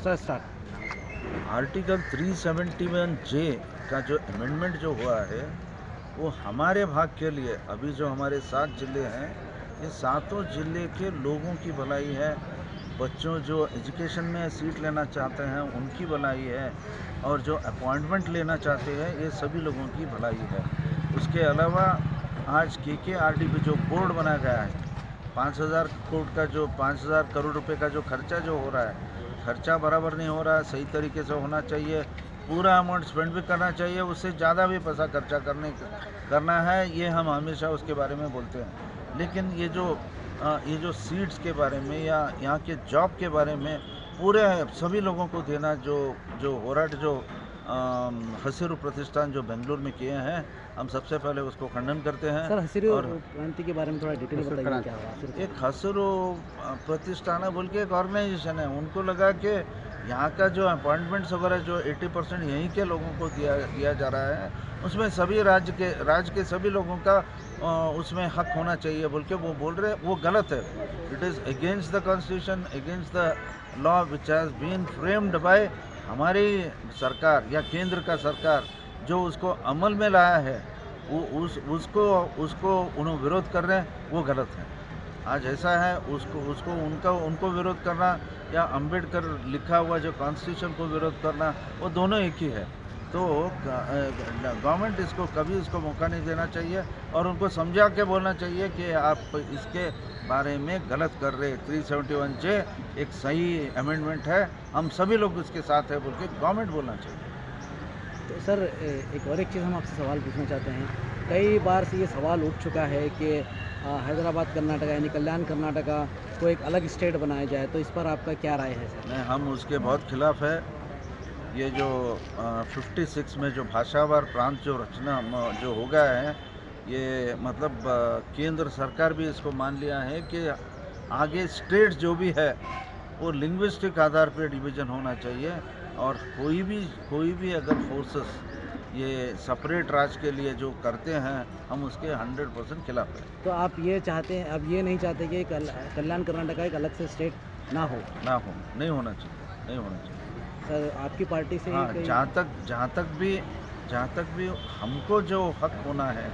Start. Article 371J का जो amendment जो हुआ है वो हमारे भाग के लिए, अभी जो हमारे 7 ज़िले हैं, ये सातों ज़िले के लोगों की भलाई है। बच्चों जो एजुकेशन में सीट लेना चाहते हैं उनकी भलाई है, और जो अपॉइंटमेंट लेना चाहते हैं ये सभी लोगों की भलाई है। उसके अलावा आज KKRD जो बोर्ड बनाया गया है, 5,000 करोड़ रुपए का जो खर्चा जो हो रहा है, खर्चा बराबर नहीं हो रहा है, सही तरीके से होना चाहिए, पूरा अमाउंट स्पेंड भी करना चाहिए, उससे ज़्यादा भी पैसा खर्चा करना है, ये हम हमेशा उसके बारे में बोलते हैं। लेकिन ये जो सीट्स के बारे में या यहाँ के जॉब के बारे में पूरे सभी लोगों को देना, जो होराट जो हसिरू प्रतिष्ठान जो बेंगलुरु में किए हैं, हम सबसे पहले उसको खंडन करते हैं। सर हसीरू और क्रांति के बारे में थोड़ा डिटेल बताइए, क्या हुआ? एक हसिरू प्रतिष्ठान बोल के एक ऑर्गेनाइजेशन है, उनको लगा कि यहाँ का जो अपॉइंटमेंट्स वगैरह जो 80% यहीं के लोगों को दिया जा रहा है, उसमें सभी राज्य के सभी लोगों का उसमें हक होना चाहिए बोल के वो बोल रहे, वो गलत है। It is against the constitution, against the law which has been framed by हमारी सरकार या केंद्र का सरकार, जो उसको अमल में लाया है, वो उसको उन्होंने विरोध कर रहे हैं, वो गलत है। आज ऐसा है, उनको विरोध करना या अंबेडकर लिखा हुआ जो कॉन्स्टिट्यूशन को विरोध करना, वो दोनों एक ही है। तो गवर्नमेंट कभी इसको मौका नहीं देना चाहिए और उनको समझा के बोलना चाहिए कि आप इसके बारे में गलत कर रहे। 371J एक सही अमेंडमेंट है, हम सभी लोग उसके साथ हैं बोल के गवर्नमेंट बोलना चाहिए। तो सर एक और एक चीज़ हम आपसे सवाल पूछना चाहते हैं। कई बार से ये सवाल उठ चुका है कि हैदराबाद कर्नाटका यानी कल्याण कर्नाटका को एक अलग स्टेट बनाया जाए, तो इस पर आपका क्या राय है सर? नहीं, हम उसके बहुत खिलाफ है। ये जो 56 में जो भाषावार प्रांत जो रचना जो हो गया है, ये मतलब केंद्र सरकार भी इसको मान लिया है कि आगे स्टेट जो भी है वो लिंग्विस्टिक आधार पे डिवीज़न होना चाहिए, और कोई भी अगर फोर्सेस ये सेपरेट राज्य के लिए जो करते हैं, हम उसके 100% खिलाफ हैं। तो आप ये चाहते हैं, अब ये नहीं चाहते कि कल्याण कर्नाटका एक अलग से स्टेट ना हो? नहीं होना चाहिए। सर आपकी पार्टी से हाँ, जहाँ तक भी हमको जो हक होना है,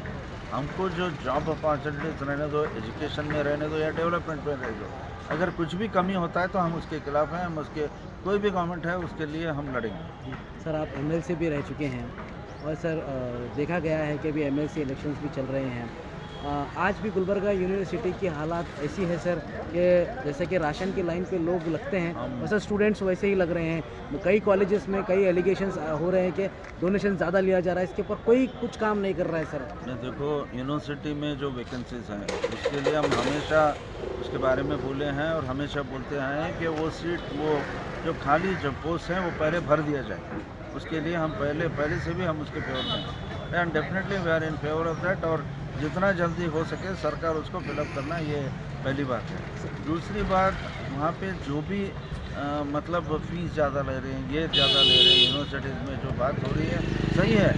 हमको जो जॉब अपॉर्चुनिटीज रहने दो, एजुकेशन में रहने दो या डेवलपमेंट में रहने दो, अगर कुछ भी कमी होता है तो हम उसके खिलाफ हैं। हम उसके कोई भी गवर्नमेंट है उसके लिए हम लड़ेंगे। सर आप MLC भी रह चुके हैं, और सर देखा गया है कि अभी MLC इलेक्शंस भी चल रहे हैं। आज भी गुलबर्गा यूनिवर्सिटी की हालात ऐसी है सर कि जैसे कि राशन की लाइन पे लोग लगते हैं, वैसे स्टूडेंट्स वैसे ही लग रहे हैं। कई कॉलेजेस में कई एलिगेशंस हो रहे हैं कि डोनेशन ज़्यादा लिया जा रहा है, इसके ऊपर कोई कुछ काम नहीं कर रहा है सर। देखो, यूनिवर्सिटी में जो वैकेंसीज हैं उसके लिए हम हमेशा उसके बारे में बोले हैं और हमेशा बोलते हैं कि वो सीट, वो जो खाली जो पोस्ट हैं वो पहले भर दिया जाए। उसके लिए हम पहले से भी हम उसके फेवर में हैं, and definitely we are in favour of that, और जितना जल्दी हो सके सरकार उसको फिलअप करना, ये पहली बात है। दूसरी बात, वहाँ पे जो भी मतलब फीस ज़्यादा ले रहे हैं, ये ज़्यादा ले रहे हैं, यूनिवर्सिटीज़ में जो बात हो रही है सही है,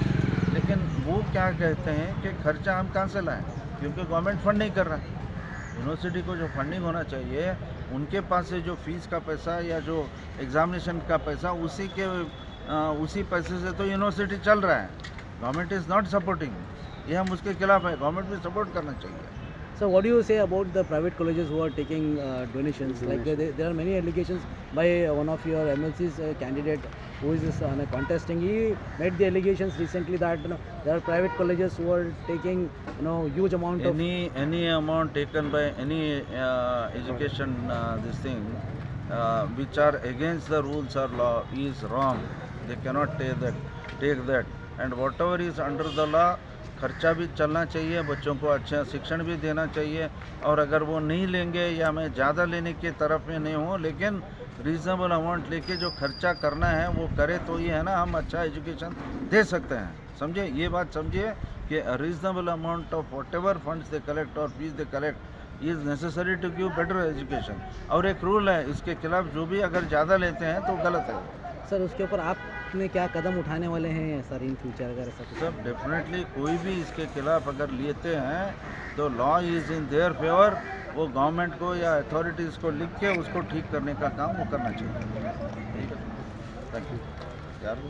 लेकिन वो क्या कहते हैं कि खर्चा हम कहाँ से लाएँ, क्योंकि गवर्नमेंट फंड नहीं कर रहा है। यूनिवर्सिटी को जो फंडिंग होना चाहिए, उनके पास से जो फीस का पैसा या जो एग्ज़ामिनेशन का पैसा, उसी पैसे से तो यूनिवर्सिटी चल रहा है। गवर्नमेंट इज़ नॉट सपोर्टिंग, ये हम उसके खिलाफ है। गवर्नमेंट भी सपोर्ट करना चाहिए। So what do you say about the private colleges who are taking donations? Like there are many allegations by one of your MLC's candidate who is contesting. He made the allegations recently that there are private colleges who are taking huge amount of any amount taken by any education this thing which are against the rules or law is wrong. They cannot take that, and whatever is under the law, खर्चा भी चलना चाहिए, बच्चों को अच्छा शिक्षण भी देना चाहिए। और अगर वो नहीं लेंगे या मैं ज़्यादा लेने की तरफ में नहीं हूँ, लेकिन रीज़नेबल अमाउंट लेके जो खर्चा करना है वो करे, तो ये है ना, हम अच्छा एजुकेशन दे सकते हैं। समझे, ये बात समझिए कि reasonable amount of whatever funds they collect और fees they collect is necessary to give better education. और एक रूल है, इसके खिलाफ जो भी अगर ज़्यादा लेते हैं तो गलत है। सर उसके ऊपर आपने क्या कदम उठाने वाले हैं सर इन फ्यूचर अगर ऐसा कुछ? सब डेफिनेटली कोई भी इसके खिलाफ अगर लेते हैं तो law is in their favour, वो गवर्नमेंट को या अथॉरिटीज़ को लिख के उसको ठीक करने का काम वो करना चाहिए। ठीक है, थैंक यू यार।